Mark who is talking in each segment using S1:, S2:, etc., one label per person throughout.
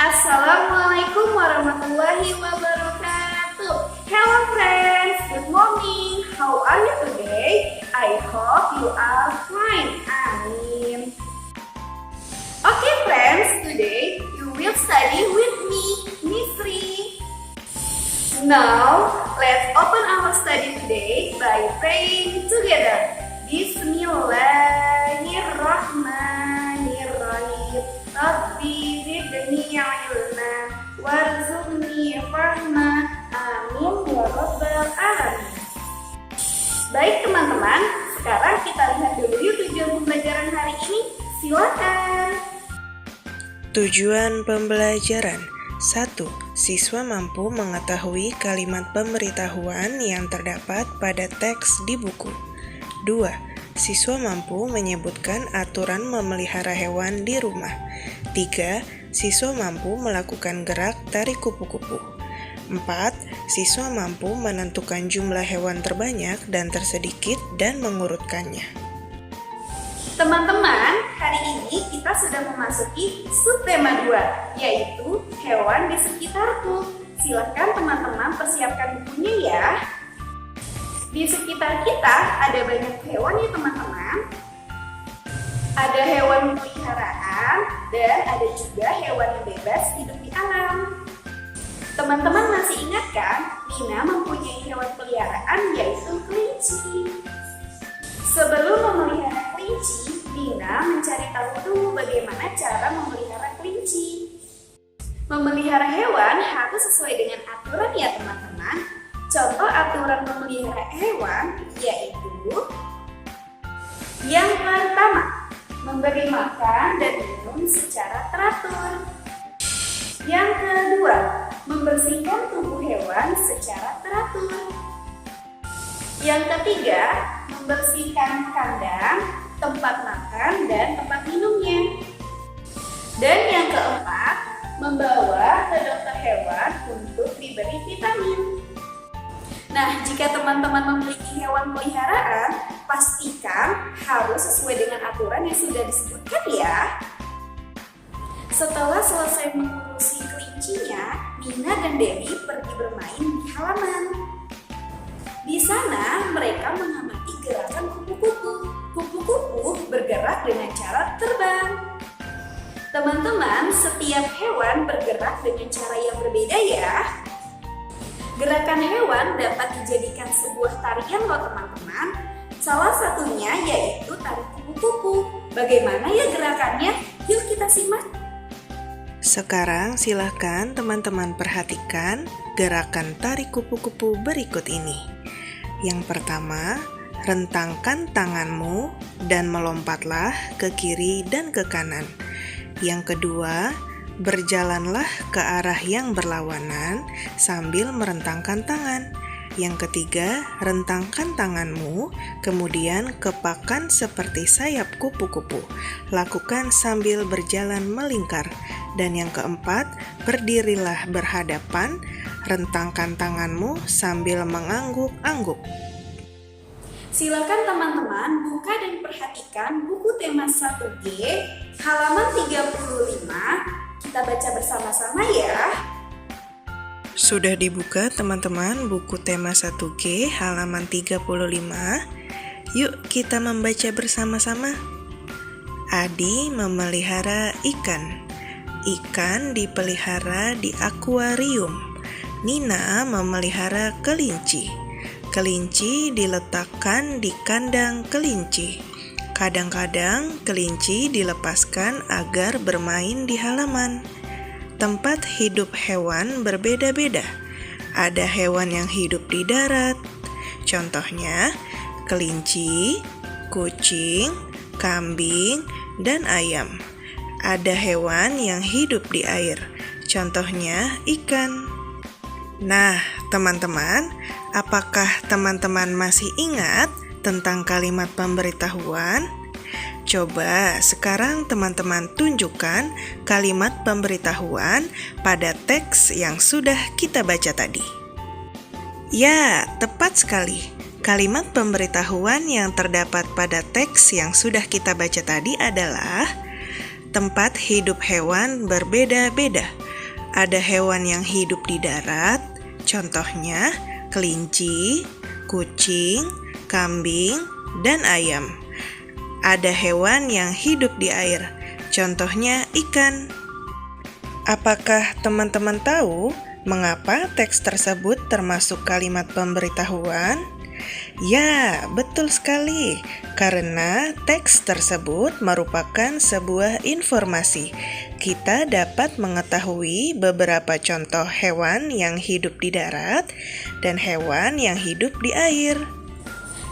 S1: Assalamualaikum warahmatullahi wabarakatuh. Hello friends, good morning. How are you today? I hope you are fine. Amin. Okay friends, today you will study with me, Nisri. Now, let's open our study today by praying together. Bismillahirrahmanirrahim. Rabbi zidni ilma warzuqni fahma. Amin ya rabbal alamin. Baik teman-teman, sekarang kita lihat dulu yuk tujuan pembelajaran hari ini. Silakan.
S2: Tujuan pembelajaran 1. Siswa mampu mengetahui kalimat pemberitahuan yang terdapat pada teks di buku. 2. Siswa mampu menyebutkan aturan memelihara hewan di rumah. 3. Siswa mampu melakukan gerak tarik kupu-kupu. 4. Siswa mampu menentukan jumlah hewan terbanyak dan tersedikit dan mengurutkannya.
S1: Teman-teman, hari ini kita sudah memasuki subtema 2, yaitu hewan di sekitarku. Silakan teman-teman persiapkan bukunya ya. Di sekitar kita ada banyak hewan ya teman-teman. Ada hewan peliharaan dan ada juga hewan yang bebas hidup di alam. Teman-teman masih ingat kan, Nina mempunyai hewan peliharaan yaitu kelinci. Sebelum memelihara kelinci, Nina mencari tahu dulu bagaimana cara memelihara kelinci. Memelihara hewan harus sesuai dengan aturan ya teman-teman. Contoh aturan memelihara hewan yaitu: yang pertama, memberi makan dan minum secara teratur. Yang kedua, membersihkan tubuh hewan secara teratur. Yang ketiga, membersihkan kandang, tempat makan, dan tempat minumnya. Dan yang keempat, membawa ke dokter hewan untuk diberi vitamin. Nah, jika teman-teman memiliki hewan peliharaan, pastikan harus sesuai dengan aturan yang sudah disebutkan ya. Setelah selesai mengurusi kelincinya, Nina dan Dewi pergi bermain di halaman. Di sana, mereka mengamati gerakan kupu-kupu. Kupu-kupu bergerak dengan cara terbang. Teman-teman, setiap hewan bergerak dengan cara yang berbeda ya. Gerakan hewan dapat dijadikan sebuah tarian loh teman-teman. Salah satunya yaitu tarik kupu-kupu. Bagaimana ya gerakannya? Yuk kita simak.
S2: Sekarang silahkan teman-teman perhatikan gerakan tarik kupu-kupu berikut ini. Yang pertama, rentangkan tanganmu dan melompatlah ke kiri dan ke kanan. Yang kedua, berjalanlah ke arah yang berlawanan sambil merentangkan tangan. Yang ketiga, rentangkan tanganmu, kemudian kepakkan seperti sayap kupu-kupu. Lakukan sambil berjalan melingkar. Dan yang keempat, berdirilah berhadapan, rentangkan tanganmu sambil mengangguk-angguk.
S1: Silakan teman-teman buka dan perhatikan buku tema 1G halaman 35. Kita baca bersama-sama ya.
S2: Sudah dibuka teman-teman buku tema 1G halaman 35. Yuk kita membaca bersama-sama. Adi memelihara ikan. Ikan dipelihara di akuarium. Nina memelihara kelinci. Kelinci diletakkan di kandang kelinci. Kadang-kadang kelinci dilepaskan agar bermain di halaman. Tempat hidup hewan berbeda-beda. Ada hewan yang hidup di darat. Contohnya, kelinci, kucing, kambing, dan ayam. Ada hewan yang hidup di air. Contohnya, ikan. Nah, teman-teman, apakah teman-teman masih ingat tentang kalimat pemberitahuan? Coba sekarang teman-teman tunjukkan kalimat pemberitahuan pada teks yang sudah kita baca tadi. Ya, tepat sekali. Kalimat pemberitahuan yang terdapat pada teks yang sudah kita baca tadi adalah tempat hidup hewan berbeda-beda. Ada hewan yang hidup di darat, contohnya kelinci, kucing, kambing, dan ayam. Ada hewan yang hidup di air, contohnya ikan. Apakah teman-teman tahu mengapa teks tersebut termasuk kalimat pemberitahuan? Ya, betul sekali. Karena teks tersebut merupakan sebuah informasi. Kita dapat mengetahui beberapa contoh hewan yang hidup di darat dan hewan yang hidup di air.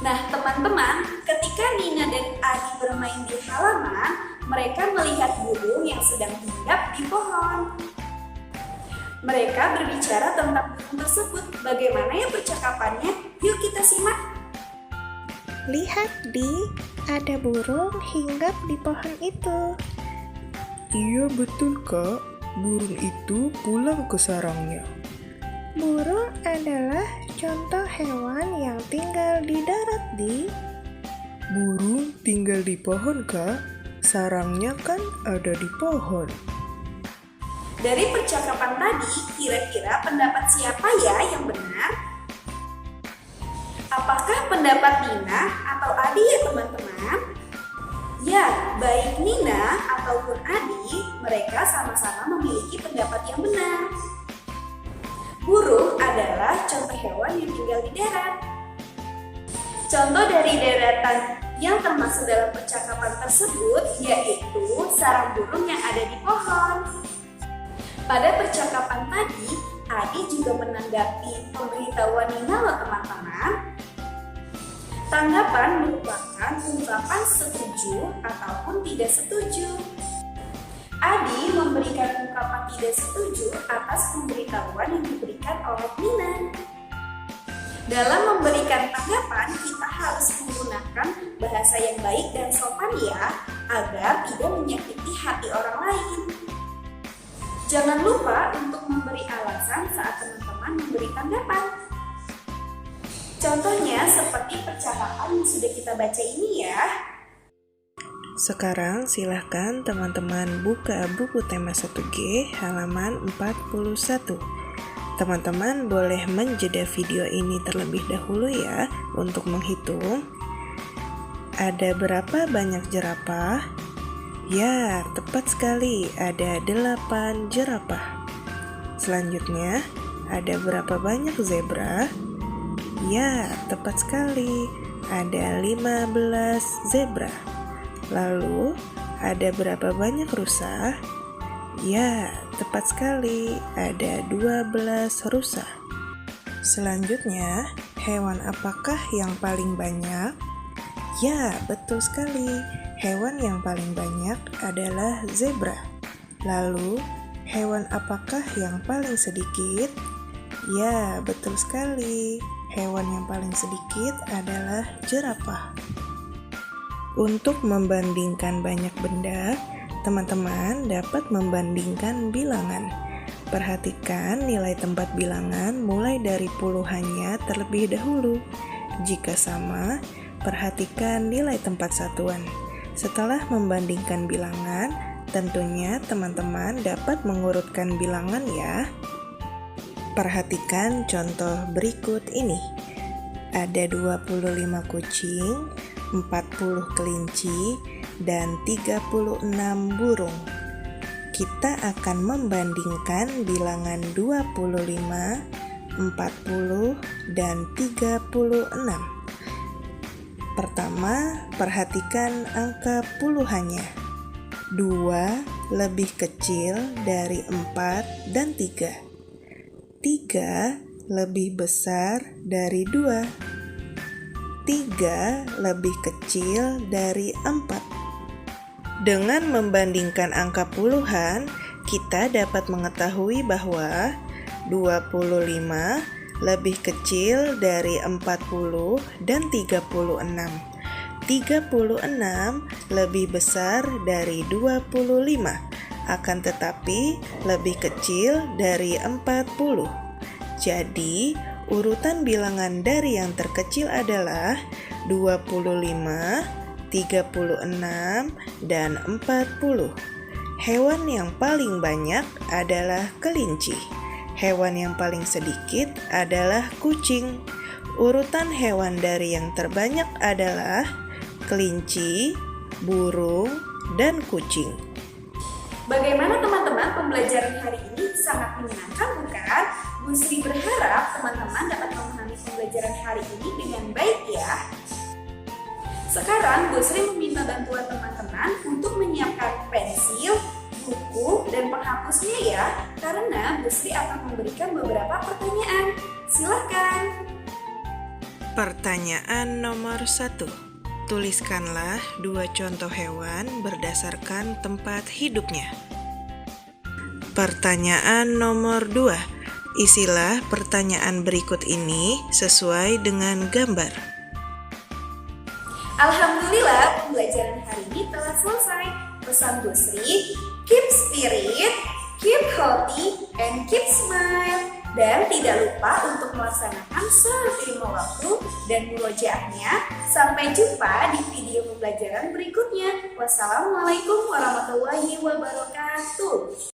S1: Nah, teman-teman, ketika Nina dan Adi bermain di halaman, mereka melihat burung yang sedang hinggap di pohon. Mereka berbicara tentang burung tersebut. Bagaimana ya percakapannya? Yuk kita simak.
S3: Lihat, Di, ada burung hinggap di pohon itu.
S2: Iya betul, Kak. Burung itu pulang ke sarangnya.
S3: Burung adalah contoh hewan yang tinggal di darat, Di.
S2: Burung tinggal di pohon, Kak. Sarangnya kan ada di pohon.
S1: Dari percakapan tadi, kira-kira pendapat siapa ya yang benar? Apakah pendapat Nina atau Adi ya teman-teman? Ya, baik Nina ataupun Adi, mereka sama-sama memiliki pendapat yang benar. Burung adalah contoh hewan yang tinggal di darat. Contoh dari daratan yang termasuk dalam percakapan tersebut yaitu sarang burung yang ada di pohon. Pada percakapan tadi, Adi juga menanggapi pemberitahuan Nina loh teman-teman. Tanggapan merupakan ungkapan setuju ataupun tidak setuju. Adi memberikan ungkapan tidak setuju atas pemberitahuan yang diberikan oleh Nina. Dalam memberikan tanggapan, kita harus menggunakan bahasa yang baik dan sopan ya, agar tidak menyakiti hati orang lain. Jangan lupa untuk memberi alasan saat teman-teman memberi tanggapan. Contohnya seperti percakapan yang sudah kita baca ini ya.
S2: Sekarang silahkan teman-teman buka buku tema 1G halaman 41. Teman-teman boleh menjeda video ini terlebih dahulu ya untuk menghitung. Ada berapa banyak jerapah? Ya, tepat sekali, ada 8 jerapah. Selanjutnya, ada berapa banyak zebra? Ya, tepat sekali, ada 15 zebra. Lalu, ada berapa banyak rusa? Ya, tepat sekali, ada 12 rusa. Selanjutnya, hewan apakah yang paling banyak? Ya, betul sekali. Hewan yang paling banyak adalah zebra. Lalu, hewan apakah yang paling sedikit? Ya, betul sekali. Hewan yang paling sedikit adalah jerapah. Untuk membandingkan banyak benda, teman-teman dapat membandingkan bilangan. Perhatikan nilai tempat bilangan mulai dari puluhannya terlebih dahulu. Jika sama, perhatikan nilai tempat satuan. Setelah membandingkan bilangan, tentunya teman-teman dapat mengurutkan bilangan ya. Perhatikan contoh berikut ini. Ada 25 kucing, 40 kelinci, dan 36 burung. Kita akan membandingkan bilangan 25, 40, dan 36. Pertama, perhatikan angka puluhannya. 2 lebih kecil dari 4 dan 3. 3 lebih besar dari 2. 3 lebih kecil dari 4. Dengan membandingkan angka puluhan, kita dapat mengetahui bahwa 25 lebih kecil dari 40 dan 36. 36 lebih besar dari 25, akan tetapi lebih kecil dari 40. Jadi, urutan bilangan dari yang terkecil adalah 25, 36, dan 40. Hewan yang paling banyak adalah kelinci. Hewan yang paling sedikit adalah kucing. Urutan hewan dari yang terbanyak adalah kelinci, burung, dan kucing.
S1: Bagaimana teman-teman pembelajaran hari ini? Sangat menyenangkan bukan? Bu Sri berharap teman-teman dapat memahami pembelajaran hari ini dengan baik ya. Sekarang Bu Sri meminta bantuan teman-teman untuk menyiapkan pensil, buku, dan penghapusnya ya, karena Bu Sri akan memberikan beberapa pertanyaan. Silakan.
S2: Pertanyaan nomor 1. Tuliskanlah 2 contoh hewan berdasarkan tempat hidupnya. Pertanyaan nomor 2. Isilah pertanyaan berikut ini sesuai dengan gambar.
S1: Alhamdulillah, pembelajaran hari ini telah selesai. Pesan Bu Sri, keep spirit, keep healthy, and keep smile. Dan tidak lupa untuk melaksanakan sholat 5 waktu dan murojaahnya. Sampai jumpa di video pembelajaran berikutnya. Wassalamualaikum warahmatullahi wabarakatuh.